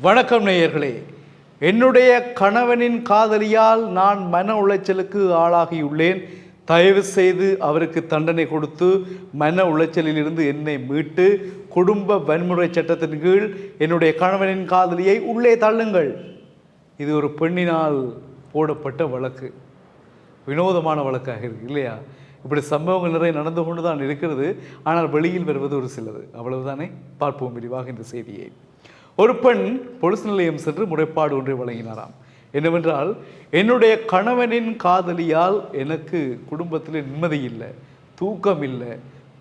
வணக்கம் நேயர்களே. என்னுடைய கணவனின் காதலியால் நான் மன உளைச்சலுக்கு ஆளாகியுள்ளேன். தயவு செய்து அவருக்கு தண்டனை கொடுத்து மன உளைச்சலில் இருந்து என்னை மீட்டு குடும்ப வன்முறை சட்டத்தின் கீழ் என்னுடைய கணவனின் காதலியை உள்ளே தள்ளுங்கள். இது ஒரு பெண்ணினால் போடப்பட்ட வழக்கு. வினோதமான வழக்காக இருக்கு இல்லையா? இப்படி சம்பவங்கள் நிறைய நடந்து கொண்டு தான் இருக்கிறது. ஆனால் வெளியில் வருவது ஒரு சிலது. அவ்வளவுதானே? பார்ப்போம் விரிவாக இந்த செய்தியை. ஒரு பெண் பொலிஸ் நிலையம் சென்று முறைப்பாடு ஒன்றை வழங்கினாராம். என்னவென்றால், என்னுடைய கணவனின் காதலியால் எனக்கு குடும்பத்தில் நிம்மதி இல்லை, தூக்கம் இல்லை,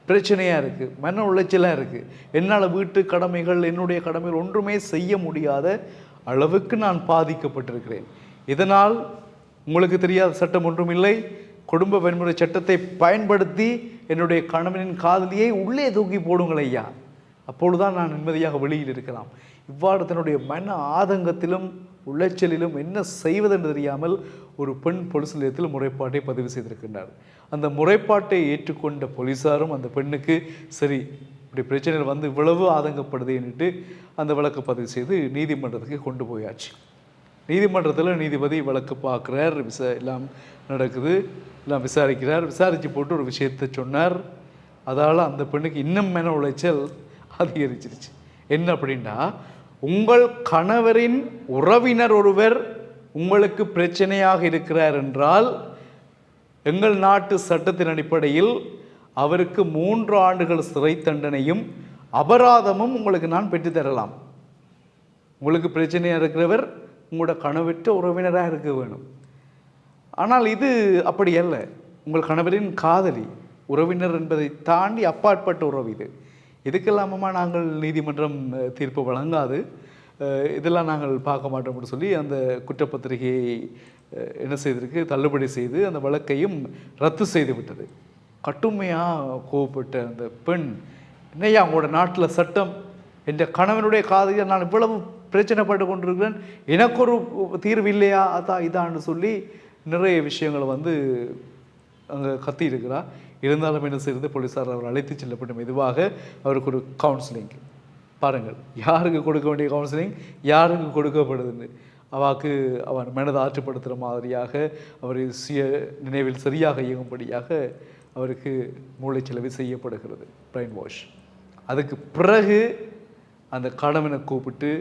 பிரச்சனையாக இருக்குது, மன உளைச்சலாக இருக்குது. என்னால் வீட்டு கடமைகள், என்னுடைய கடமைகள் ஒன்றுமே செய்ய முடியாத அளவுக்கு நான் பாதிக்கப்பட்டிருக்கிறேன். இதனால் உங்களுக்கு தெரியாத சட்டம் ஒன்றும் இல்லை. குடும்ப வன்முறை சட்டத்தை பயன்படுத்தி என்னுடைய கணவனின் காதலியை உள்ளே தூக்கி போடுங்கள் ஐயா. அப்பொழுதுதான் நான் நிம்மதியாக வெளியில் இருக்கலாம். இவ்வாறு தன்னுடைய மன ஆதங்கத்திலும் உளைச்சலிலும் என்ன செய்வதென்று தெரியாமல் ஒரு பெண் பொலிஸ் நிலையத்தில் முறைப்பாட்டை பதிவு செய்திருக்கின்றார். அந்த முறைப்பாட்டை ஏற்றுக்கொண்ட போலீஸாரும் அந்த பெண்ணுக்கு சரி இப்படி பிரச்சனைகள் வந்து இவ்வளவு ஆதங்கப்படுது என்னட்டு அந்த வழக்கு பதிவு செய்து நீதிமன்றத்துக்கு கொண்டு போயாச்சு. நீதிமன்றத்தில் நீதிபதி வழக்கு பார்க்குறார், எல்லாம் நடக்குது, எல்லாம் விசாரிக்கிறார். விசாரித்து போட்டு ஒரு விஷயத்தை சொன்னார். அதால் அந்த பெண்ணுக்கு இன்னும் மன உளைச்சல் அதிகரிச்சிருச்சு. என்ன அப்படின்னா, உங்கள் கணவரின் உறவினர் ஒருவர் உங்களுக்கு பிரச்சனையாக இருக்கிறார் என்றால் எங்கள் நாட்டு சட்டத்தின் அடிப்படையில் அவருக்கு 3 ஆண்டுகள் சிறை தண்டனையும் அபராதமும் உங்களுக்கு நான் பெற்றுத்தரலாம். உங்களுக்கு பிரச்சனையாக இருக்கிறவர் உங்களோட கணவற்ற உறவினராக இருக்க வேணும். ஆனால் இது அப்படி அல்ல. உங்கள் கணவரின் காதலி, உறவினர் என்பதை தாண்டி அப்பாற்பட்ட உறவு இது. இதுக்கெல்லாமமா நாங்கள் நீதிமன்றம் தீர்ப்பு வழங்காது, இதெல்லாம் நாங்கள் பார்க்க மாட்டோம்னு சொல்லி அந்த குற்றப்பத்திரிகையை என்ன செய்திருக்கு, தள்ளுபடி செய்து அந்த வழக்கையும் ரத்து செய்து விட்டது. கட்டுமையாக கோவப்பட்ட அந்த பெண், என்னையா உங்களோட நாட்டில் சட்டம், என்ற கணவனுடைய காதலியை நான் இவ்வளவு பிரச்சனைப்பட்டு கொண்டிருக்கிறேன், எனக்கு ஒரு தீர்வு இல்லையா, அதான் இதான்னு சொல்லி நிறைய விஷயங்களை அங்கே கத்தி இருக்கிறார். இருந்தாலும் என்ன செய்கிறது, போலீஸார் அவர் அழைத்து செல்லப்பட்டு மெதுவாக அவருக்கு ஒரு கவுன்சிலிங். பாருங்கள், யாருக்கு கொடுக்க வேண்டிய கவுன்சிலிங், யாருக்கு கொடுக்கப்படுதுன்னு. அவன் மனதை ஆற்றுப்படுத்துகிற மாதிரியாக, அவர் சுய நினைவில் சரியாக இயங்கும்படியாக அவருக்கு மூளைச்சலவை செய்யப்படுகிறது, பிரெயின் வாஷ். அதுக்கு பிறகு அந்த கணவனை கூப்பிட்டு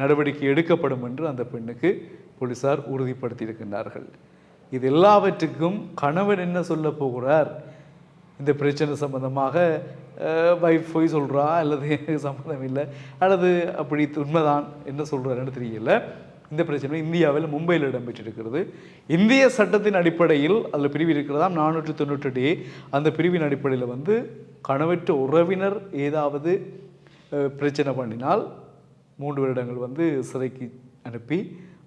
நடவடிக்கை எடுக்கப்படும் என்று அந்த பெண்ணுக்கு போலீஸார் உறுதிப்படுத்தியிருக்கின்றார்கள். இது எல்லாவற்றுக்கும் கணவன் என்ன சொல்ல போகிறார், இந்த பிரச்சனை சம்பந்தமாக வைஃப் போய் சொல்கிறா அல்லது எனக்கு சம்மந்தம் இல்லை அல்லது அப்படி உண்மைதான் என்ன சொல்கிறாருன்னு தெரியல. இந்த பிரச்சனை இந்தியாவில் மும்பையில் இடம்பெற்றிருக்கிறது. இந்திய சட்டத்தின் அடிப்படையில் அதில் பிரிவு இருக்கிறதா 498. அந்த பிரிவின் அடிப்படையில் கணவற்ற உறவினர் ஏதாவது பிரச்சனை பண்ணினால் 3 வருடங்கள் சிறைக்கு அனுப்பி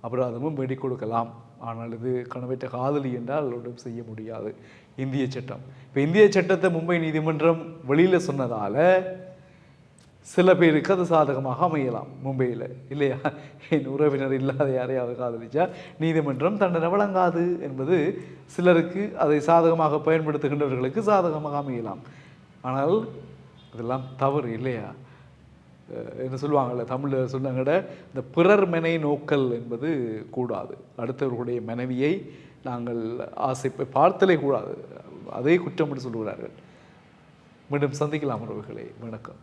அபராதமும் வேடி கொடுக்கலாம். ஆனால் இது கணவற்ற காதலி என்றால் ஒன்றும் செய்ய முடியாது, இந்திய சட்டம். இப்போ இந்திய சட்டத்தை மும்பை நீதிமன்றம் வெளியில் சொன்னதால் சில பேருக்கு அது சாதகமாக அமையலாம் மும்பையில், இல்லையா? என் உறவினர் இல்லாத யாரையாவது காதலிச்சா நீதிமன்றம் தண்டனை வழங்காது என்பது சிலருக்கு, அதை சாதகமாக பயன்படுத்துகின்றவர்களுக்கு சாதகமாக அமையலாம். ஆனால் இதெல்லாம் தவறு, இல்லையா? என்ன சொல்லுவாங்கள்ல, தமிழில் சொன்னாங்கட, இந்த பிறர் மனை நோக்கல் என்பது கூடாது. அடுத்தவர்களுடைய மனைவியை நாங்கள் பார்த்தலே கூடாது, அதே குற்றம் என்று சொல்லுகிறார்கள். மீண்டும் சந்திக்கலாம் உறவுகளே. வணக்கம்.